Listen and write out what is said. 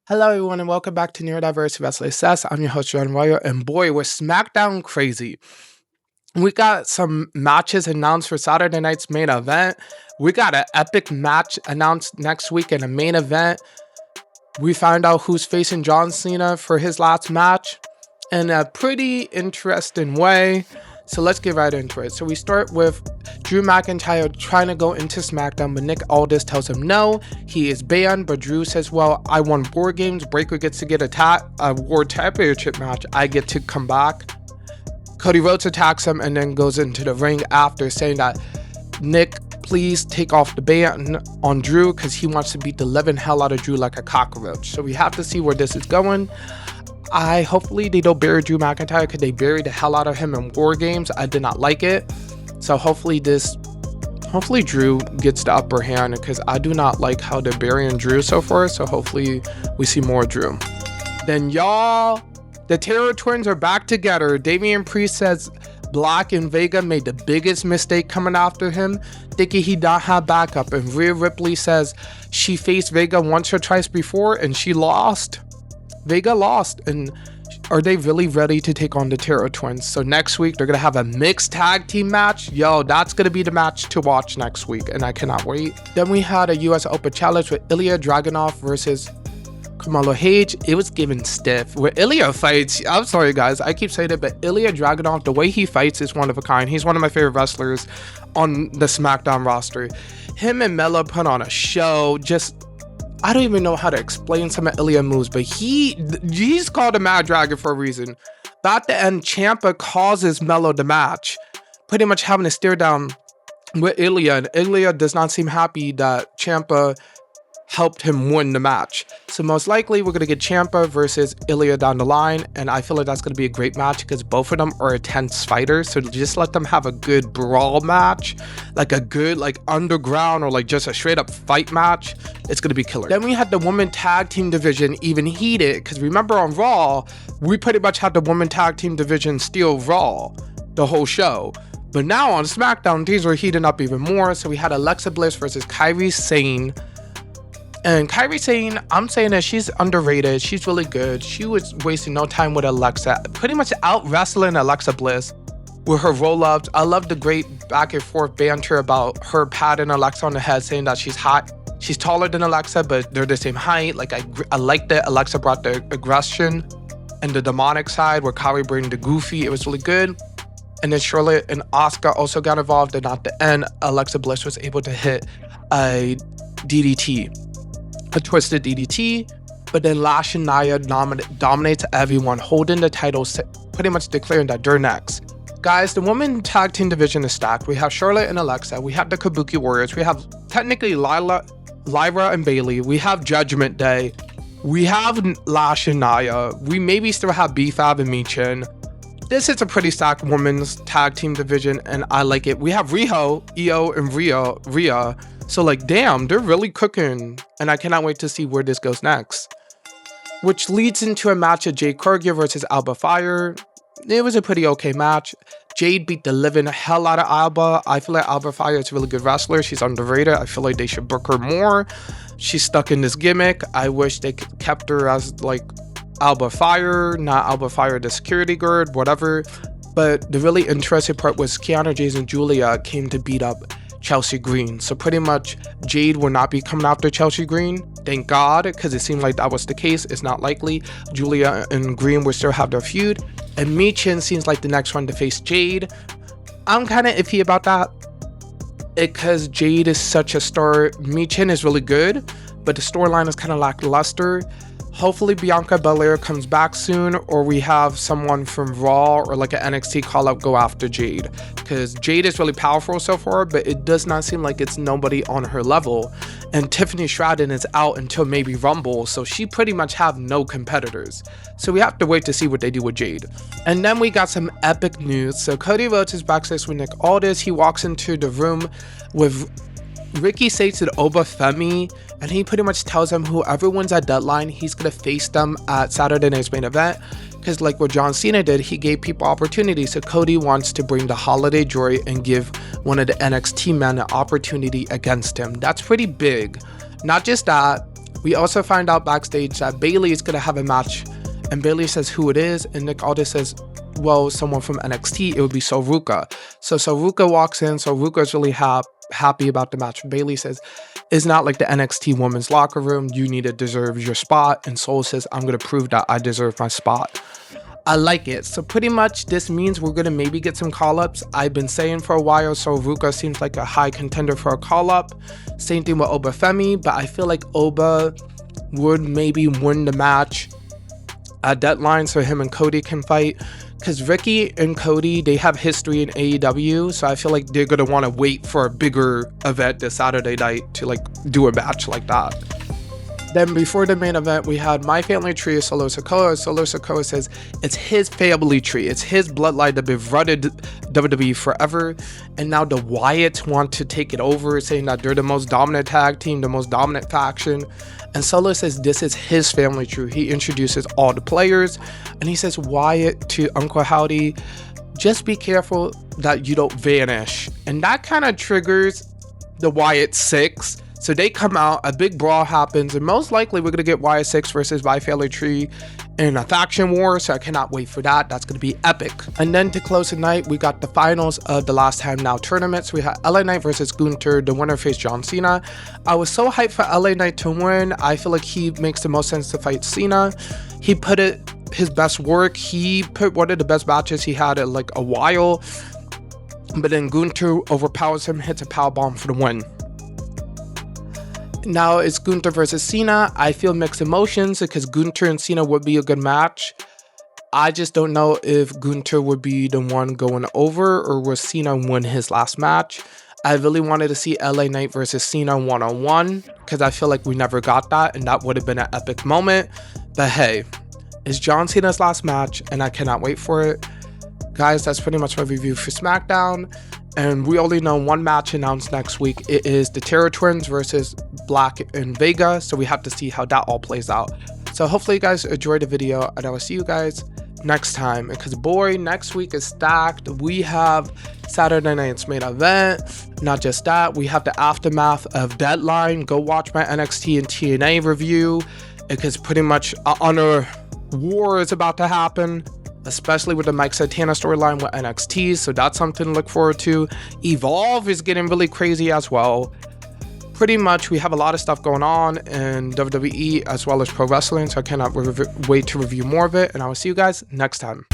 Hello everyone and welcome back to Neurodiverse Wrestling Obsessed. I'm your host John Wyatt, and boy, we're SmackDown crazy. We got some matches announced for Saturday night's main event. We got an epic match announced next week in a main event. We found out who's facing John Cena for his last match in a pretty interesting way. So let's get right into it. So we start with Drew McIntyre trying to go into SmackDown, but Nick Aldis tells him no, he is banned. But Drew says, well, I won War Games. Breaker gets to get a World Championship match. I get to come back. Cody Rhodes attacks him and then goes into the ring after saying that, Nick, please take off the ban on Drew because he wants to beat the living hell out of Drew like a cockroach. So we have to see where this is going. Hopefully they don't bury Drew McIntyre because they buried the hell out of him in War Games. I did not like it. So hopefully Drew gets the upper hand because I do not like how they're burying Drew so far. So hopefully we see more Drew. Then y'all, the Terror Twins are back together. Damian Priest says Black and Vega made the biggest mistake coming after him, thinking he not have backup. And Rhea Ripley says she faced Vega once or twice before and she lost. Vega lost, and are they really ready to take on the Terror Twins? So next week they're gonna have a mixed tag team match. Yo, that's gonna be the match to watch next week, and I cannot wait. Then we had a US Open challenge with Ilja Dragunov versus Carmelo Hayes. It was given stiff. Where Ilja fights, I'm sorry guys, I keep saying it, but Ilja Dragunov, the way he fights is one of a kind. He's one of my favorite wrestlers on the SmackDown roster. Him and Melo put on a show. I don't even know how to explain some of Ilja moves, but he's called a Mad Dragon for a reason. But at the end, Ciampa causes Melo the match, pretty much having to stare down with Ilja, and Ilja does not seem happy that Ciampa helped him win the match. So most likely we're going to get Ciampa versus Ilja down the line, and I feel like that's going to be a great match because both of them are intense fighters. So just let them have a good brawl match, like a good underground or just a straight up fight match. It's going to be killer. Then we had the women tag team division even heated because remember on Raw, we pretty much had the women tag team division steal Raw the whole show. But now on SmackDown, things were heating up even more. So we had Alexa Bliss versus Kairi Sane. And Kairi Sane, I'm saying that she's underrated. She's really good. She was wasting no time with Alexa, pretty much out wrestling Alexa Bliss with her roll-ups. I love the great back and forth banter about her patting Alexa on the head, saying that she's hot. She's taller than Alexa, but they're the same height. I like that Alexa brought the aggression and the demonic side, where Kairi bring the goofy. It was really good. And then Charlotte and Asuka also got involved, and at the end, Alexa Bliss was able to hit a DDT. A twisted DDT, but then Lash and Nia dominates everyone, holding the titles, pretty much declaring that they're next. Guys, the women tag team division is stacked. We have Charlotte and Alexa. We have the Kabuki Warriors. We have technically Lyra and Bayley. We have Judgment Day. We have Lash and Nia. We maybe still have B-Fab and Michin. This is a pretty stacked women's tag team division, and I like it. We have Riho, Io, and Rhea. So damn, they're really cooking, and I cannot wait to see where this goes next. Which leads into a match of Jade Cargill versus Alba Fire. It was a pretty okay match. Jade beat the living hell out of Alba. I feel like Alba Fire is a really good wrestler. She's underrated. I feel like they should book her more. She's stuck in this gimmick. I wish they kept her as Alba Fire, not Alba Fire the security guard, whatever. But the really interesting part was Kiana, Jade, and Julia came to beat up Chelsea Green. So pretty much Jade will not be coming after Chelsea Green. Thank God, because it seemed like that was the case. It's not likely. Julia and Green will still have their feud. And Michin seems like the next one to face Jade. I'm kind of iffy about that because Jade is such a star. Michin is really good, but the storyline is kind of lackluster. Hopefully Bianca Belair comes back soon, or we have someone from Raw or an NXT call-up go after Jade, because Jade is really powerful so far, but it does not seem like it's nobody on her level. And Tiffany Stratton is out until maybe Rumble, so she pretty much have no competitors. So we have to wait to see what they do with Jade. And then we got some epic news. So Cody Rhodes is backstage with Nick Aldis. He walks into the room with Ricky Sates and Oba Femi, and he pretty much tells him whoever wins at Deadline, he's gonna face them at Saturday night's main event. Because like what John Cena did, he gave people opportunities. So Cody wants to bring the holiday joy and give one of the NXT men an opportunity against him. That's pretty big. Not just that, We also find out backstage that Bayley is going to have a match, and Bayley says who it is, and Nick Aldis says, well, someone from NXT, it would be Saruka. So Saruka walks in. Saruka's really happy about the match. Bayley says, it's not like the NXT women's locker room. You need to deserve your spot. And Soul says, I'm going to prove that I deserve my spot. I like it. So pretty much this means we're going to maybe get some call-ups. I've been saying for a while, Saruka seems like a high contender for a call-up. Same thing with Oba Femi, but I feel like Oba would maybe win the match at Deadline so him and Cody can fight. Because Ricky and Cody, they have history in AEW, so I feel like they're going to want to wait for a bigger event this Saturday night to like do a match like that. Then before the main event, we had My Family Tree of Solo Sikoa. Solo Sikoa says it's his family tree. It's his bloodline that been running WWE forever. And now the Wyatts want to take it over, saying that they're the most dominant tag team, the most dominant faction. And Solo says this is his family tree. He introduces all the players. And he says, Wyatt to Uncle Howdy, just be careful that you don't vanish. And that kind of triggers the Wyatt Sicks. So they come out, a big brawl happens, and most likely we're going to get Wyatt Sicks versus My Family Tree in a faction war, so I cannot wait for that. That's going to be epic. And then to close the night, we got the finals of the Last Time Now tournament. So we had LA Knight versus Gunther. The winner faced John Cena. I was so hyped for LA Knight to win. I feel like he makes the most sense to fight Cena. He put it his best work. He put one of the best matches he had in like a while. But then Gunther overpowers him, hits a powerbomb for the win. Now it's Gunther versus Cena. I feel mixed emotions because Gunther and Cena would be a good match. I just don't know if Gunther would be the one going over or will Cena win his last match. I really wanted to see LA Knight versus Cena one-on-one because I feel like we never got that, and that would have been an epic moment. But hey, it's John Cena's last match and I cannot wait for it. Guys, that's pretty much my review for SmackDown. And we only know one match announced next week. It is the Terror Twins versus Black and Vega. So we have to see how that all plays out. So hopefully you guys enjoyed the video, and I will see you guys next time. Because boy, next week is stacked. We have Saturday night's main event. Not just that, we have the aftermath of Deadline. Go watch my NXT and TNA review, because pretty much an honor war is about to happen, especially with the Mike Santana storyline with NXT, so that's something to look forward to. Evolve is getting really crazy as well. Pretty much, we have a lot of stuff going on in WWE as well as pro wrestling, so I cannot wait to review more of it, and I will see you guys next time.